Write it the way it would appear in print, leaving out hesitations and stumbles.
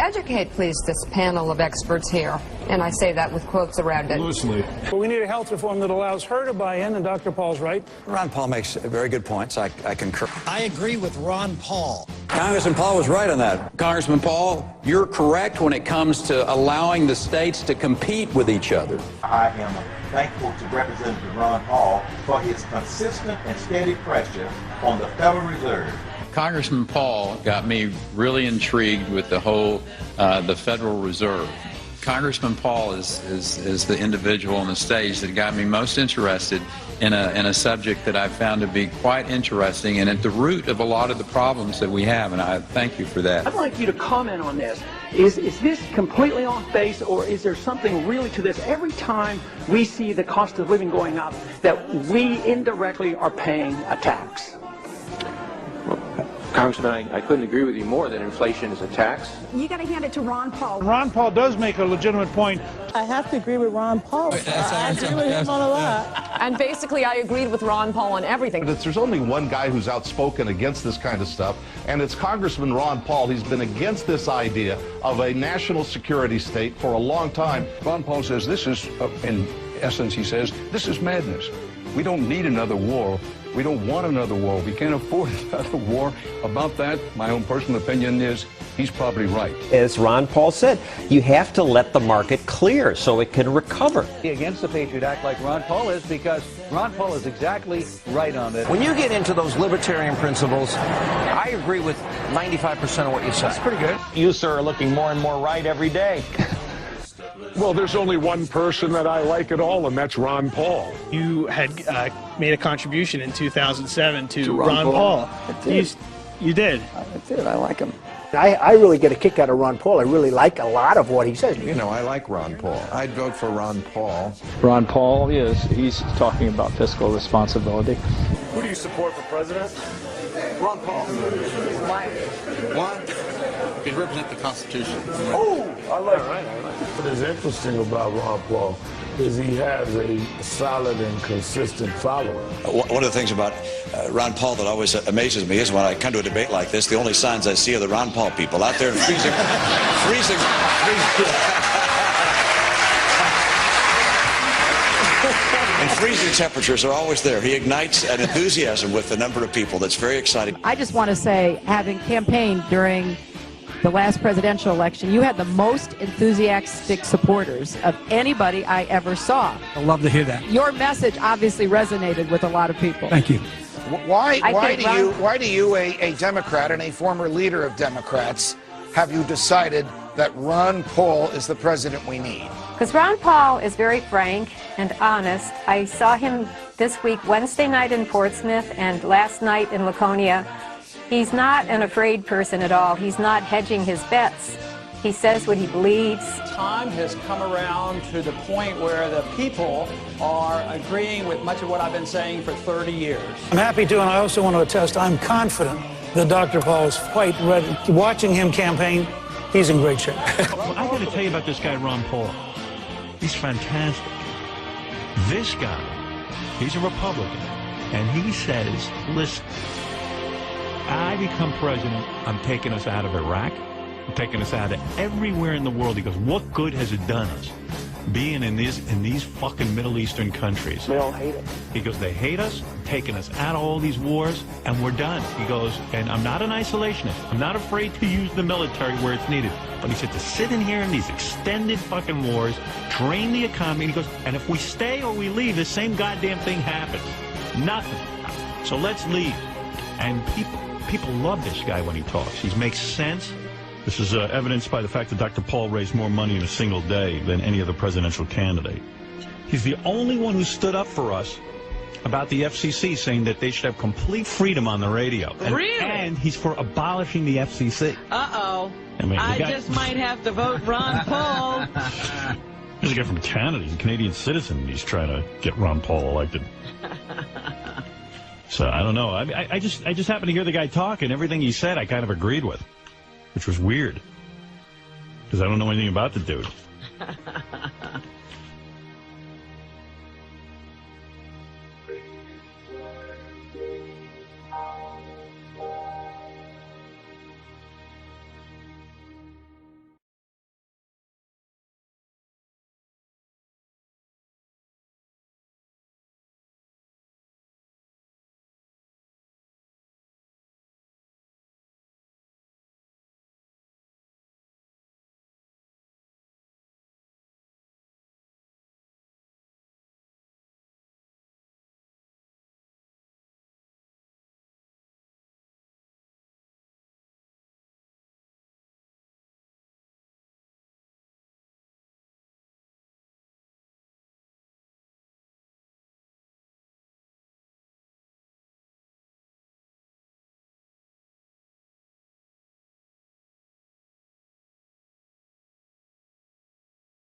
educate, please, this panel of experts here? And I say that with quotes around it. Loosely. But we need a health reform that allows her to buy in, and Dr. Paul's right. Ron Paul makes very good points. I concur. I agree with Ron Paul. Congressman Paul was right on that. Congressman Paul, you're correct when it comes to allowing the states to compete with each other. I am thankful to Representative Ron Paul for his consistent and steady pressure on the Federal Reserve. Congressman Paul got me really intrigued with the whole the Federal Reserve. Congressman Paul is the individual on the stage that got me most interested in a subject that I found to be quite interesting and at the root of a lot of the problems that we have, and I thank you for that. I'd like you to comment on this. Is this completely off base, or is there something really to this? Every time we see the cost of living going up, that we indirectly are paying a tax. Congressman, I couldn't agree with you more that inflation is a tax. You got to hand it to Ron Paul. Ron Paul does make a legitimate point. I have to agree with Ron Paul. I agree with him on a lot. And basically, I agreed with Ron Paul on everything. But there's only one guy who's outspoken against this kind of stuff, and it's Congressman Ron Paul. He's been against this idea of a national security state for a long time. Ron Paul says this is, in essence, he says, this is madness. We don't need another war. We don't want another war. We can't afford another war. About that, my own personal opinion is he's probably right. As Ron Paul said, you have to let the market clear so it can recover. Against the Patriot Act like Ron Paul is, because Ron Paul is exactly right on it. When you get into those libertarian principles, I agree with 95% of what you said. That's pretty good. You, sir, are looking more and more right every day. Well, there's only one person that I like at all, and that's Ron Paul. You had made a contribution in 2007 to Ron Paul. You did. I did. I like him. I really get a kick out of Ron Paul. I really like a lot of what he says. You know, I like Ron Paul. I'd vote for Ron Paul. Ron Paul, he's talking about fiscal responsibility. Who do you support for president? Ron Paul. Why? Because represent the Constitution. Oh, I like it. What is interesting about Ron Paul is he has a solid and consistent following. One of the things about Ron Paul that always amazes me is when I come to a debate like this, the only signs I see are the Ron Paul people out there in freezing temperatures are always there. He ignites an enthusiasm with a number of people that's very exciting. I just want to say, having campaigned during the last presidential election, you had the most enthusiastic supporters of anybody I ever saw. I'd love to hear that. Your message obviously resonated with a lot of people. Thank you. Why do you, a Democrat and a former leader of Democrats, have you decided that Ron Paul is the president we need? Because Ron Paul is very frank and honest. I saw him this week, Wednesday night in Portsmouth, and last night in Laconia. He's not an afraid person at all. He's not hedging his bets. He says what he believes. Time has come around to the point where the people are agreeing with much of what I've been saying for 30 years. I'm happy to, and I also want to attest, I'm confident that Dr. Paul is quite ready. Watching him campaign, he's in great shape. Well, I got to tell you about this guy, Ron Paul. He's fantastic. This guy, he's a Republican, and he says, listen, I become president, I'm taking us out of Iraq, I'm taking us out of everywhere in the world. He goes, what good has it done us being in these fucking Middle Eastern countries? They all hate it. He goes, they hate us, taking us out of all these wars, and we're done. He goes, and I'm not an isolationist. I'm not afraid to use the military where it's needed. But he said to sit in here in these extended fucking wars, drain the economy, and he goes, and if we stay or we leave, the same goddamn thing happens. Nothing. So let's leave. And people love this guy when he talks. He makes sense. This is evidenced by the fact that Dr. Paul raised more money in a single day than any other presidential candidate. He's the only one who stood up for us about the FCC, saying that they should have complete freedom on the radio. Really? And he's for abolishing the FCC. Uh-oh. I just might have to vote Ron Paul. There's a guy from Canada. He's a Canadian citizen. He's trying to get Ron Paul elected. So, I don't know. I just happened to hear the guy talk, and everything he said I kind of agreed with, which was weird, because I don't know anything about the dude.